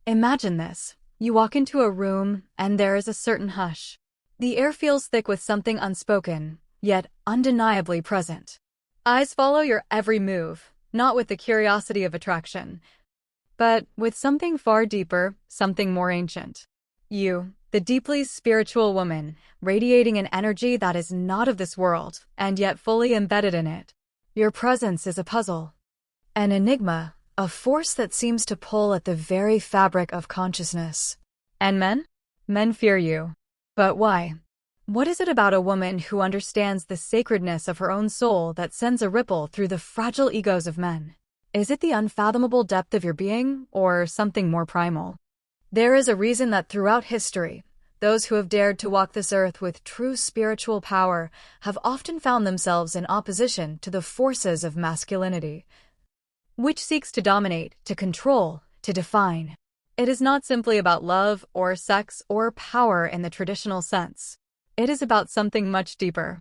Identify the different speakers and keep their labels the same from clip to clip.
Speaker 1: Imagine this. You walk into a room, and there is a certain hush. The air feels thick with something unspoken, yet undeniably present. Eyes follow your every move, not with the curiosity of attraction, but with something far deeper, something more ancient. You, the deeply spiritual woman, radiating an energy that is not of this world, and yet fully embedded in it. Your presence is a puzzle, an enigma, a force that seems to pull at the very fabric of consciousness. And men? Men fear you. But why? What is it about a woman who understands the sacredness of her own soul that sends a ripple through the fragile egos of men? Is it the unfathomable depth of your being, or something more primal? There is a reason that throughout history, those who have dared to walk this earth with true spiritual power have often found themselves in opposition to the forces of masculinity, which seeks to dominate, to control, to define. It is not simply about love or sex or power in the traditional sense. It is about something much deeper.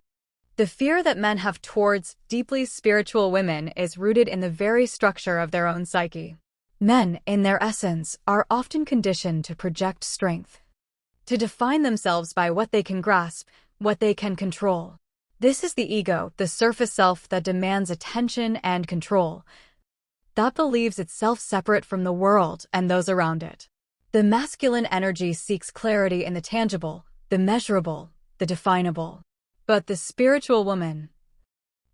Speaker 1: The fear that men have towards deeply spiritual women is rooted in the very structure of their own psyche. Men, in their essence, are often conditioned to project strength, to define themselves by what they can grasp, what they can control. This is the ego, the surface self that demands attention and control, that believes itself separate from the world and those around it. The masculine energy seeks clarity in the tangible, the measurable, the definable. But the spiritual woman,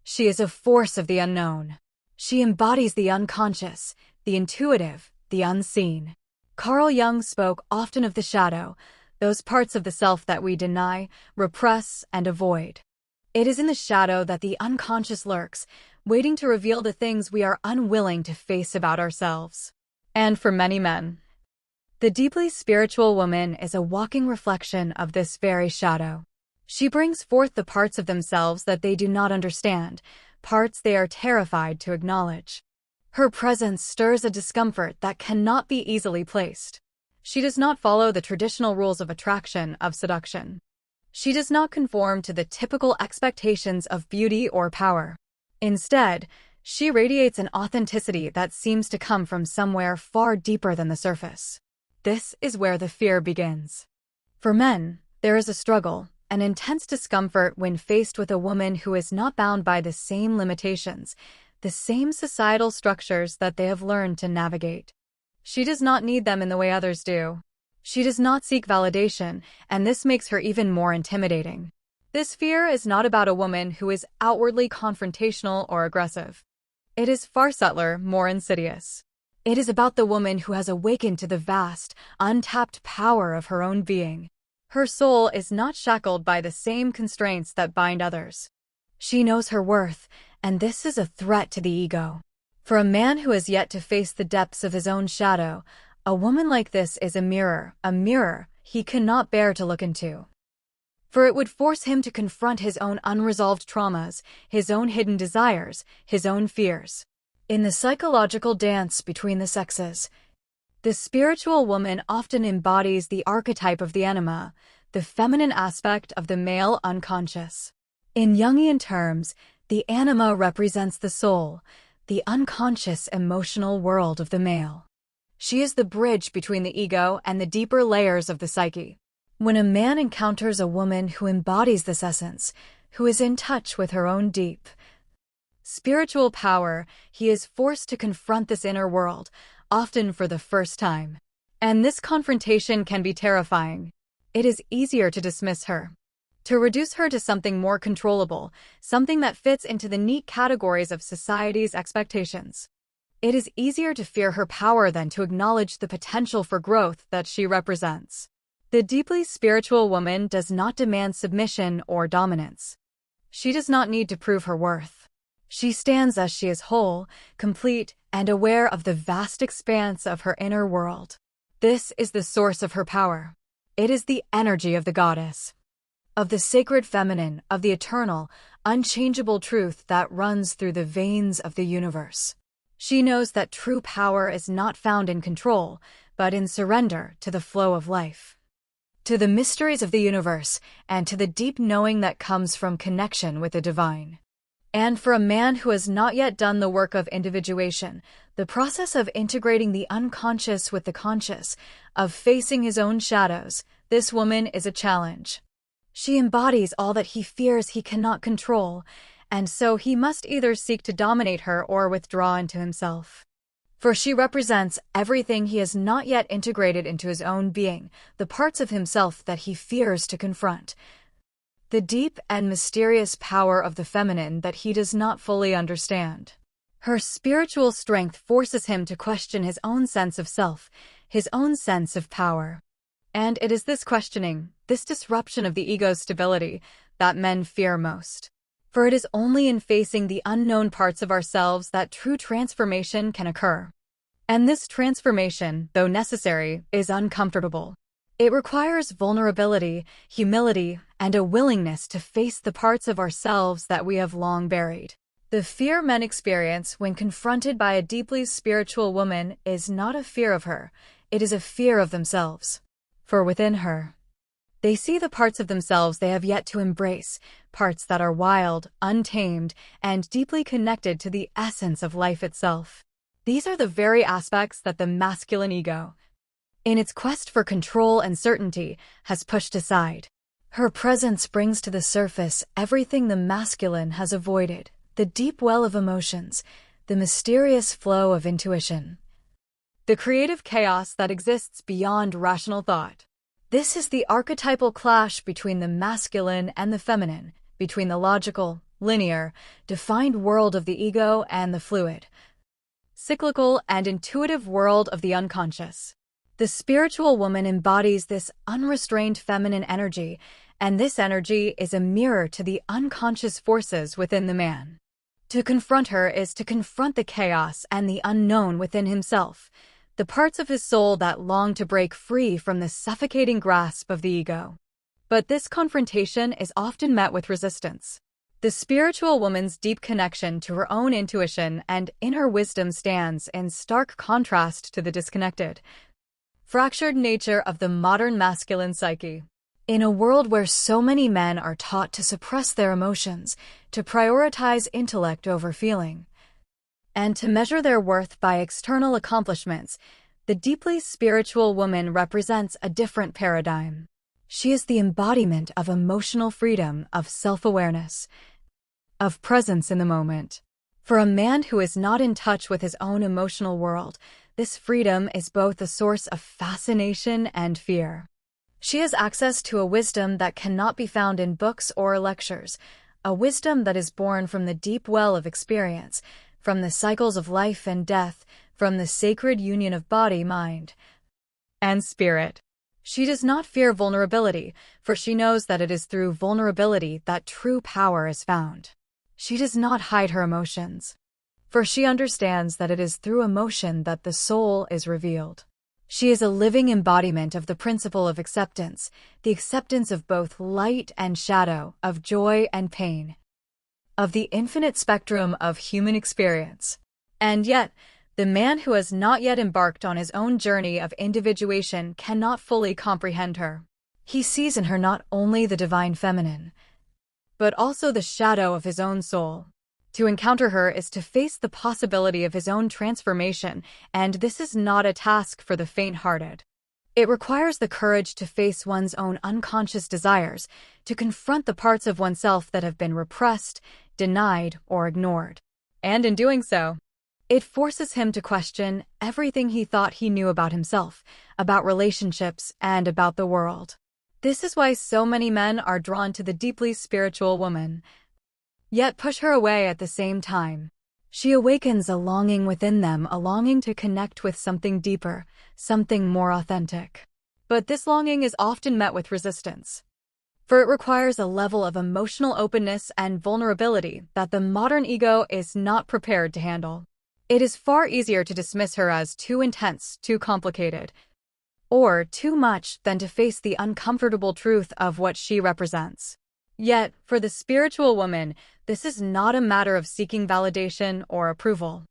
Speaker 1: she is a force of the unknown. She embodies the unconscious, the intuitive, the unseen. Carl Jung spoke often of the shadow, those parts of the self that we deny, repress, and avoid. It is in the shadow that the unconscious lurks, waiting to reveal the things we are unwilling to face about ourselves. And for many men, the deeply spiritual woman is a walking reflection of this very shadow. She brings forth the parts of themselves that they do not understand, parts they are terrified to acknowledge. Her presence stirs a discomfort that cannot be easily placed. She does not follow the traditional rules of attraction, of seduction. She does not conform to the typical expectations of beauty or power. Instead, she radiates an authenticity that seems to come from somewhere far deeper than the surface. This is where the fear begins. For men, there is a struggle, an intense discomfort when faced with a woman who is not bound by the same limitations, the same societal structures that they have learned to navigate. She does not need them in the way others do. She does not seek validation, and this makes her even more intimidating. This fear is not about a woman who is outwardly confrontational or aggressive. It is far subtler, more insidious. It is about the woman who has awakened to the vast, untapped power of her own being. Her soul is not shackled by the same constraints that bind others. She knows her worth, and this is a threat to the ego. For a man who has yet to face the depths of his own shadow, a woman like this is a mirror he cannot bear to look into. For it would force him to confront his own unresolved traumas, his own hidden desires, his own fears. In the psychological dance between the sexes, the spiritual woman often embodies the archetype of the anima, the feminine aspect of the male unconscious. In Jungian terms, the anima represents the soul, the unconscious emotional world of the male. She is the bridge between the ego and the deeper layers of the psyche. When a man encounters a woman who embodies this essence, who is in touch with her own deep spiritual power, he is forced to confront this inner world, often for the first time. And this confrontation can be terrifying. It is easier to dismiss her, to reduce her to something more controllable, something that fits into the neat categories of society's expectations. It is easier to fear her power than to acknowledge the potential for growth that she represents. The deeply spiritual woman does not demand submission or dominance. She does not need to prove her worth. She stands as she is whole, complete, and aware of the vast expanse of her inner world. This is the source of her power. It is the energy of the goddess, of the sacred feminine, of the eternal, unchangeable truth that runs through the veins of the universe. She knows that true power is not found in control, but in surrender to the flow of life, to the mysteries of the universe, and to the deep knowing that comes from connection with the divine. And for a man who has not yet done the work of individuation, the process of integrating the unconscious with the conscious, of facing his own shadows, this woman is a challenge. She embodies all that he fears he cannot control, and so he must either seek to dominate her or withdraw into himself. For she represents everything he has not yet integrated into his own being, the parts of himself that he fears to confront, the deep and mysterious power of the feminine that he does not fully understand. Her spiritual strength forces him to question his own sense of self, his own sense of power. And it is this questioning, this disruption of the ego's stability, that men fear most. For it is only in facing the unknown parts of ourselves that true transformation can occur. And this transformation, though necessary, is uncomfortable. It requires vulnerability, humility, and a willingness to face the parts of ourselves that we have long buried. The fear men experience when confronted by a deeply spiritual woman is not a fear of her, it is a fear of themselves. For within her, they see the parts of themselves they have yet to embrace, parts that are wild, untamed, and deeply connected to the essence of life itself. These are the very aspects that the masculine ego, in its quest for control and certainty, has pushed aside. Her presence brings to the surface everything the masculine has avoided, the deep well of emotions, the mysterious flow of intuition, the creative chaos that exists beyond rational thought. This is the archetypal clash between the masculine and the feminine, between the logical, linear, defined world of the ego and the fluid, cyclical and intuitive world of the unconscious. The spiritual woman embodies this unrestrained feminine energy, and this energy is a mirror to the unconscious forces within the man. To confront her is to confront the chaos and the unknown within himself, the parts of his soul that long to break free from the suffocating grasp of the ego. But this confrontation is often met with resistance. The spiritual woman's deep connection to her own intuition and inner wisdom stands in stark contrast to the disconnected, fractured nature of the modern masculine psyche. In a world where so many men are taught to suppress their emotions, to prioritize intellect over feeling, and to measure their worth by external accomplishments, the deeply spiritual woman represents a different paradigm. She is the embodiment of emotional freedom, of self-awareness, of presence in the moment. For a man who is not in touch with his own emotional world, this freedom is both a source of fascination and fear. She has access to a wisdom that cannot be found in books or lectures, a wisdom that is born from the deep well of experience, from the cycles of life and death, from the sacred union of body, mind, and spirit. She does not fear vulnerability, for she knows that it is through vulnerability that true power is found. She does not hide her emotions, for she understands that it is through emotion that the soul is revealed. She is a living embodiment of the principle of acceptance, the acceptance of both light and shadow, of joy and pain, of the infinite spectrum of human experience. And yet, the man who has not yet embarked on his own journey of individuation cannot fully comprehend her. He sees in her not only the divine feminine, but also the shadow of his own soul. To encounter her is to face the possibility of his own transformation, and this is not a task for the faint-hearted. It requires the courage to face one's own unconscious desires, to confront the parts of oneself that have been repressed, denied, or ignored. And in doing so, it forces him to question everything he thought he knew about himself, about relationships, and about the world. This is why so many men are drawn to the deeply spiritual woman, yet push her away at the same time. She awakens a longing within them, a longing to connect with something deeper, something more authentic. But this longing is often met with resistance, for it requires a level of emotional openness and vulnerability that the modern ego is not prepared to handle. It is far easier to dismiss her as too intense, too complicated, or too much than to face the uncomfortable truth of what she represents. Yet, for the spiritual woman, this is not a matter of seeking validation or approval.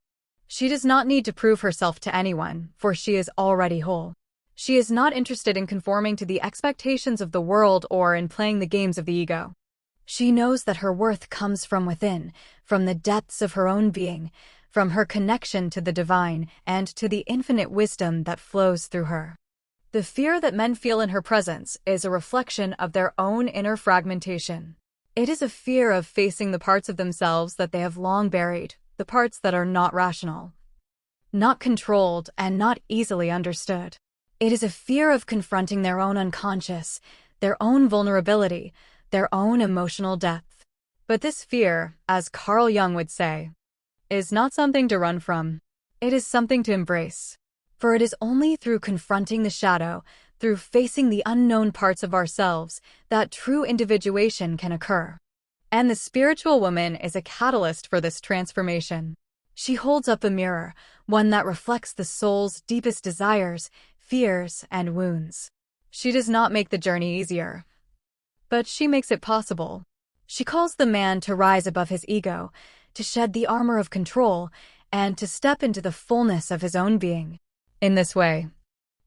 Speaker 1: She does not need to prove herself to anyone, for she is already whole. She is not interested in conforming to the expectations of the world or in playing the games of the ego. She knows that her worth comes from within, from the depths of her own being, from her connection to the divine and to the infinite wisdom that flows through her. The fear that men feel in her presence is a reflection of their own inner fragmentation. It is a fear of facing the parts of themselves that they have long buried, the parts that are not rational, not controlled, and not easily understood. It is a fear of confronting their own unconscious, their own vulnerability, their own emotional depth. But this fear, as Carl Jung would say, is not something to run from. It is something to embrace. For it is only through confronting the shadow, through facing the unknown parts of ourselves, that true individuation can occur. And the spiritual woman is a catalyst for this transformation. She holds up a mirror, one that reflects the soul's deepest desires, fears, and wounds. She does not make the journey easier, but she makes it possible. She calls the man to rise above his ego, to shed the armor of control, and to step into the fullness of his own being. In this way,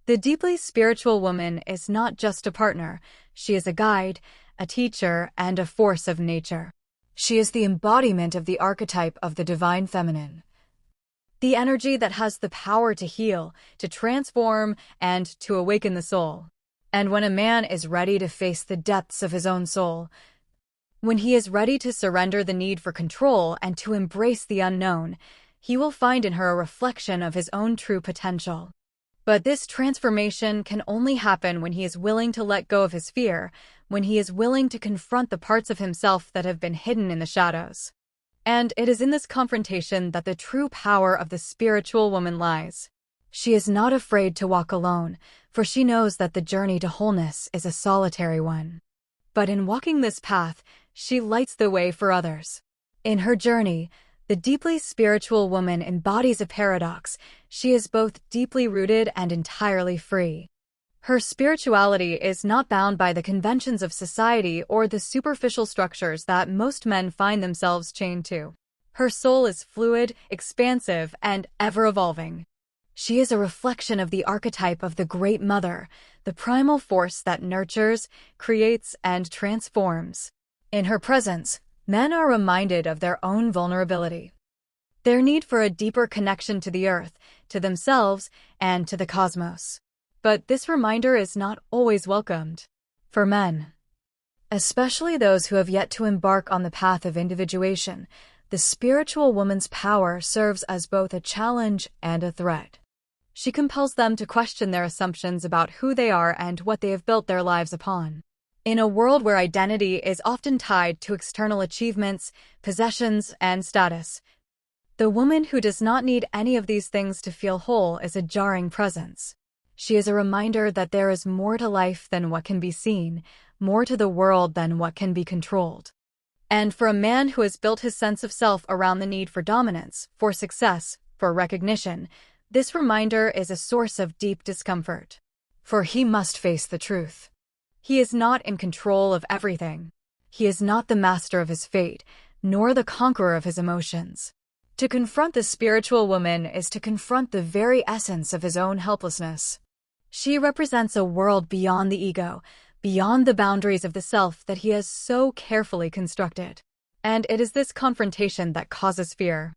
Speaker 1: the deeply spiritual woman is not just a partner, she is a guide, a teacher, and a force of nature. She is the embodiment of the archetype of the divine feminine, the energy that has the power to heal, to transform, and to awaken the soul. And when a man is ready to face the depths of his own soul, when he is ready to surrender the need for control and to embrace the unknown, he will find in her a reflection of his own true potential. But this transformation can only happen when he is willing to let go of his fear, when he is willing to confront the parts of himself that have been hidden in the shadows. And it is in this confrontation that the true power of the spiritual woman lies. She is not afraid to walk alone, for she knows that the journey to wholeness is a solitary one. But in walking this path, she lights the way for others. In her journey, the deeply spiritual woman embodies a paradox. She is both deeply rooted and entirely free. Her spirituality is not bound by the conventions of society or the superficial structures that most men find themselves chained to. Her soul is fluid, expansive, and ever-evolving. She is a reflection of the archetype of the Great Mother, the primal force that nurtures, creates, and transforms. In her presence, men are reminded of their own vulnerability, their need for a deeper connection to the earth, to themselves, and to the cosmos. But this reminder is not always welcomed. For men, especially those who have yet to embark on the path of individuation, the spiritual woman's power serves as both a challenge and a threat. She compels them to question their assumptions about who they are and what they have built their lives upon. In a world where identity is often tied to external achievements, possessions, and status, the woman who does not need any of these things to feel whole is a jarring presence. She is a reminder that there is more to life than what can be seen, more to the world than what can be controlled. And for a man who has built his sense of self around the need for dominance, for success, for recognition, this reminder is a source of deep discomfort. For he must face the truth. He is not in control of everything. He is not the master of his fate, nor the conqueror of his emotions. To confront the spiritual woman is to confront the very essence of his own helplessness. She represents a world beyond the ego, beyond the boundaries of the self that he has so carefully constructed. And it is this confrontation that causes fear.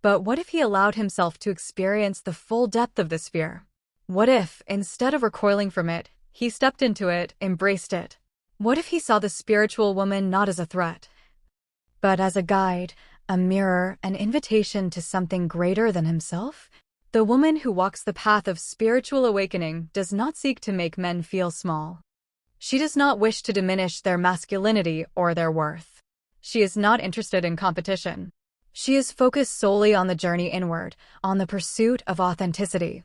Speaker 1: But what if he allowed himself to experience the full depth of this fear? What if, instead of recoiling from it, he stepped into it, embraced it? What if he saw the spiritual woman not as a threat, but as a guide, a mirror, an invitation to something greater than himself? The woman who walks the path of spiritual awakening does not seek to make men feel small. She does not wish to diminish their masculinity or their worth. She is not interested in competition. She is focused solely on the journey inward, on the pursuit of authenticity,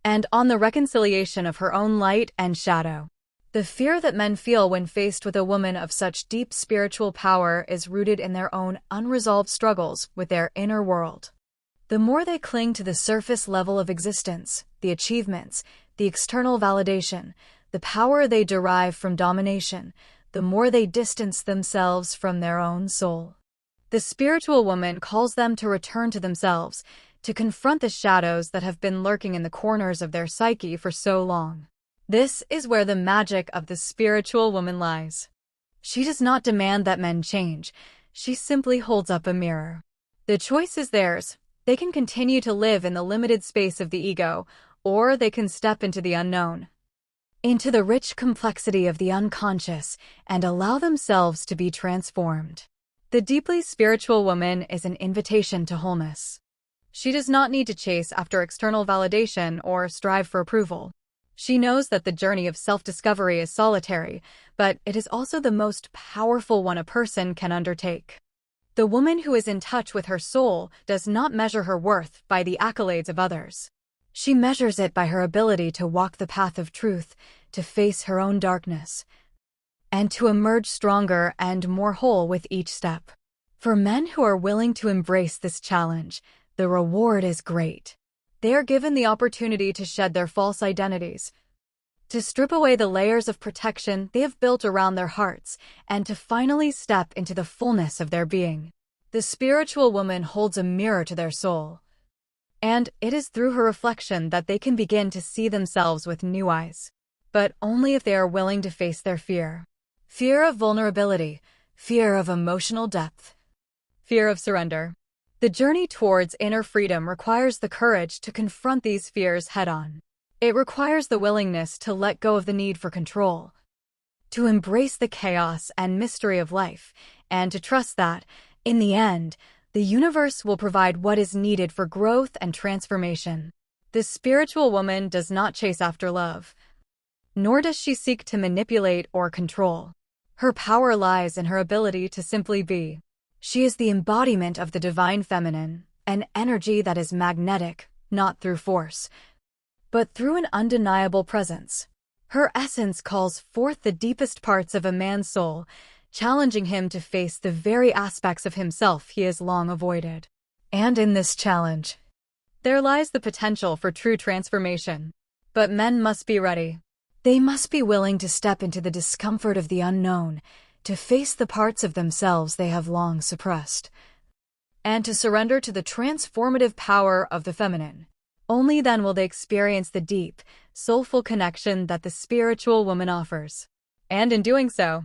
Speaker 1: and on the reconciliation of her own light and shadow. The fear that men feel when faced with a woman of such deep spiritual power is rooted in their own unresolved struggles with their inner world. The more they cling to the surface level of existence, the achievements, the external validation, the power they derive from domination, the more they distance themselves from their own soul. The spiritual woman calls them to return to themselves, to confront the shadows that have been lurking in the corners of their psyche for so long. This is where the magic of the spiritual woman lies. She does not demand that men change. She simply holds up a mirror. The choice is theirs. They can continue to live in the limited space of the ego, or they can step into the unknown, into the rich complexity of the unconscious, and allow themselves to be transformed. The deeply spiritual woman is an invitation to wholeness. She does not need to chase after external validation or strive for approval. She knows that the journey of self-discovery is solitary, but it is also the most powerful one a person can undertake. The woman who is in touch with her soul does not measure her worth by the accolades of others. She measures it by her ability to walk the path of truth, to face her own darkness, and to emerge stronger and more whole with each step. For men who are willing to embrace this challenge, the reward is great. They are given the opportunity to shed their false identities, to strip away the layers of protection they have built around their hearts, and to finally step into the fullness of their being. The spiritual woman holds a mirror to their soul, and it is through her reflection that they can begin to see themselves with new eyes. But only if they are willing to face their fear. Fear of vulnerability, fear of emotional depth, fear of surrender. The journey towards inner freedom requires the courage to confront these fears head-on. It requires the willingness to let go of the need for control, to embrace the chaos and mystery of life, and to trust that, in the end, the universe will provide what is needed for growth and transformation. The spiritual woman does not chase after love, nor does she seek to manipulate or control. Her power lies in her ability to simply be. She is the embodiment of the divine feminine, an energy that is magnetic, not through force, but through an undeniable presence. Her essence calls forth the deepest parts of a man's soul, challenging him to face the very aspects of himself he has long avoided. And in this challenge, there lies the potential for true transformation. But men must be ready. They must be willing to step into the discomfort of the unknown, to face the parts of themselves they have long suppressed, and to surrender to the transformative power of the feminine. Only then will they experience the deep, soulful connection that the spiritual woman offers. And in doing so,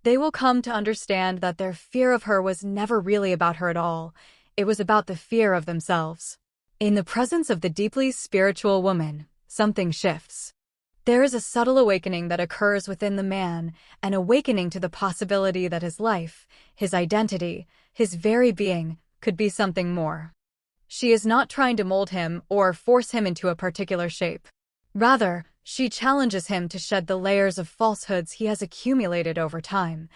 Speaker 1: they will come to understand that their fear of her was never really about her at all. It was about the fear of themselves. In the presence of the deeply spiritual woman, something shifts. There is a subtle awakening that occurs within the man, an awakening to the possibility that his life, his identity, his very being, could be something more. She is not trying to mold him or force him into a particular shape. Rather, she challenges him to shed the layers of falsehoods he has accumulated over time,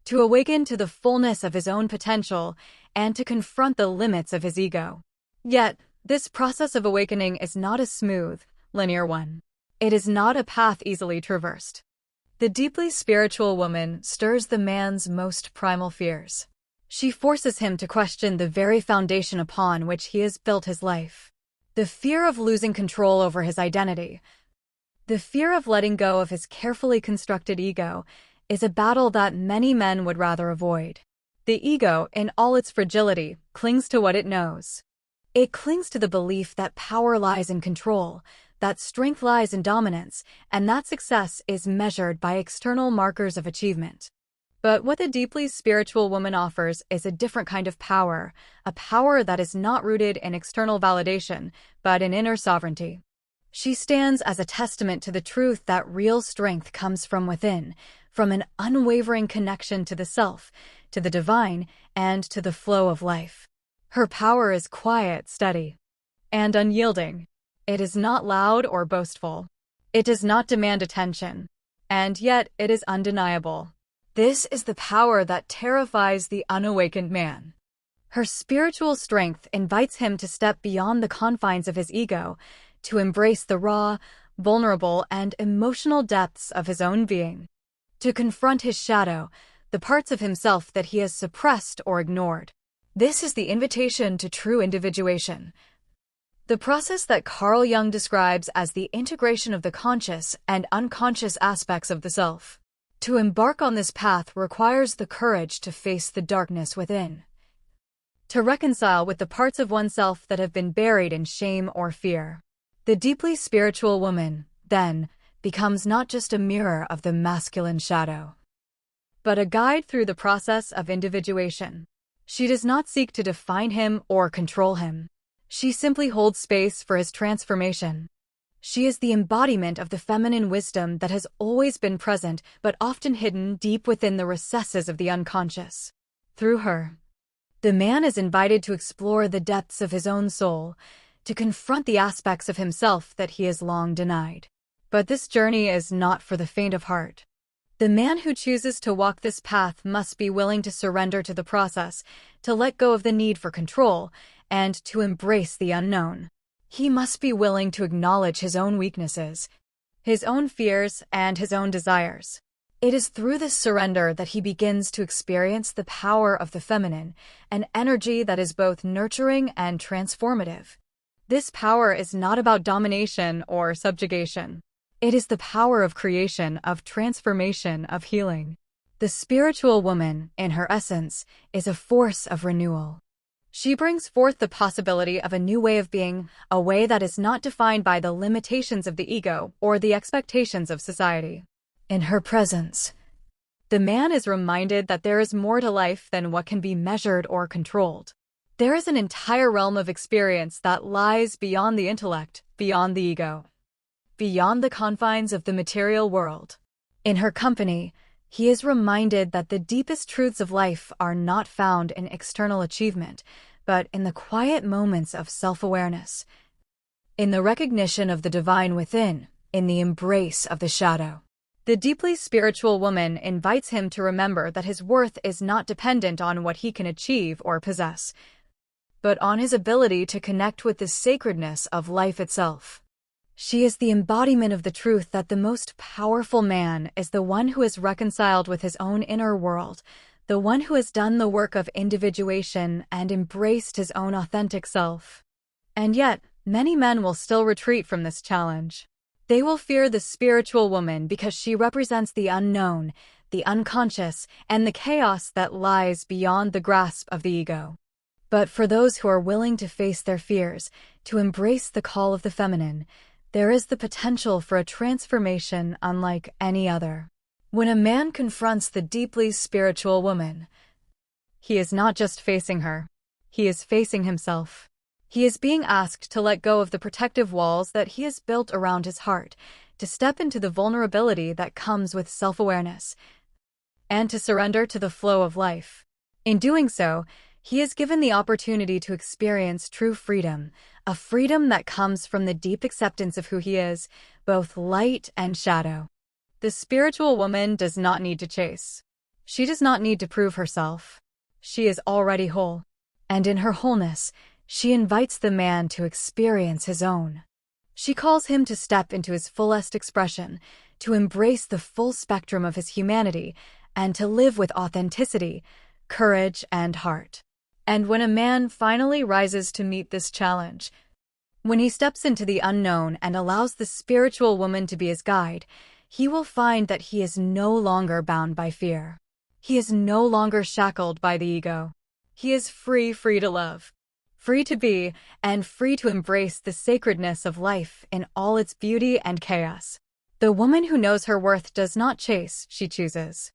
Speaker 1: to awaken to the fullness of his own potential, and to confront the limits of his ego. Yet, this process of awakening is not a smooth, linear one. It is not a path easily traversed. The deeply spiritual woman stirs the man's most primal fears. She forces him to question the very foundation upon which he has built his life. The fear of losing control over his identity, the fear of letting go of his carefully constructed ego, is a battle that many men would rather avoid. The ego, in all its fragility, clings to what it knows. It clings to the belief that power lies in control, that strength lies in dominance, and that success is measured by external markers of achievement. But what the deeply spiritual woman offers is a different kind of power, a power that is not rooted in external validation, but in inner sovereignty. She stands as a testament to the truth that real strength comes from within, from an unwavering connection to the self, to the divine, and to the flow of life. Her power is quiet, steady, and unyielding. It is not loud or boastful. It does not demand attention. And yet it is undeniable. This is the power that terrifies the unawakened man. Her spiritual strength invites him to step beyond the confines of his ego, to embrace the raw, vulnerable, and emotional depths of his own being, to confront his shadow, the parts of himself that he has suppressed or ignored. This is the invitation to true individuation, the process that Carl Jung describes as the integration of the conscious and unconscious aspects of the self. To embark on this path requires the courage to face the darkness within, to reconcile with the parts of oneself that have been buried in shame or fear. The deeply spiritual woman, then, becomes not just a mirror of the masculine shadow, but a guide through the process of individuation. She does not seek to define him or control him. She simply holds space for his transformation. She is the embodiment of the feminine wisdom that has always been present but often hidden deep within the recesses of the unconscious. Through her, the man is invited to explore the depths of his own soul, to confront the aspects of himself that he has long denied. But this journey is not for the faint of heart. The man who chooses to walk this path must be willing to surrender to the process, to let go of the need for control, and to embrace the unknown. He must be willing to acknowledge his own weaknesses, his own fears, and his own desires. It is through this surrender that he begins to experience the power of the feminine, an energy that is both nurturing and transformative. This power is not about domination or subjugation. It is the power of creation, of transformation, of healing. The spiritual woman, in her essence, is a force of renewal. She brings forth the possibility of a new way of being, a way that is not defined by the limitations of the ego or the expectations of society. In her presence, the man is reminded that there is more to life than what can be measured or controlled. There is an entire realm of experience that lies beyond the intellect, beyond the ego, beyond the confines of the material world. In her company, he is reminded that the deepest truths of life are not found in external achievement, but in the quiet moments of self-awareness, in the recognition of the divine within, in the embrace of the shadow. The deeply spiritual woman invites him to remember that his worth is not dependent on what he can achieve or possess, but on his ability to connect with the sacredness of life itself. She is the embodiment of the truth that the most powerful man is the one who is reconciled with his own inner world, the one who has done the work of individuation and embraced his own authentic self. And yet, many men will still retreat from this challenge. They will fear the spiritual woman because she represents the unknown, the unconscious, and the chaos that lies beyond the grasp of the ego. But for those who are willing to face their fears, to embrace the call of the feminine, there is the potential for a transformation unlike any other. When a man confronts the deeply spiritual woman, he is not just facing her, he is facing himself. He is being asked to let go of the protective walls that he has built around his heart, to step into the vulnerability that comes with self-awareness, and to surrender to the flow of life. In doing so, he is given the opportunity to experience true freedom, a freedom that comes from the deep acceptance of who he is, both light and shadow. The spiritual woman does not need to chase. She does not need to prove herself. She is already whole. And in her wholeness, she invites the man to experience his own. She calls him to step into his fullest expression, to embrace the full spectrum of his humanity, and to live with authenticity, courage, and heart. And when a man finally rises to meet this challenge, when he steps into the unknown and allows the spiritual woman to be his guide, he will find that he is no longer bound by fear. He is no longer shackled by the ego. He is free to love, free to be, and free to embrace the sacredness of life in all its beauty and chaos. The woman who knows her worth does not chase, she chooses.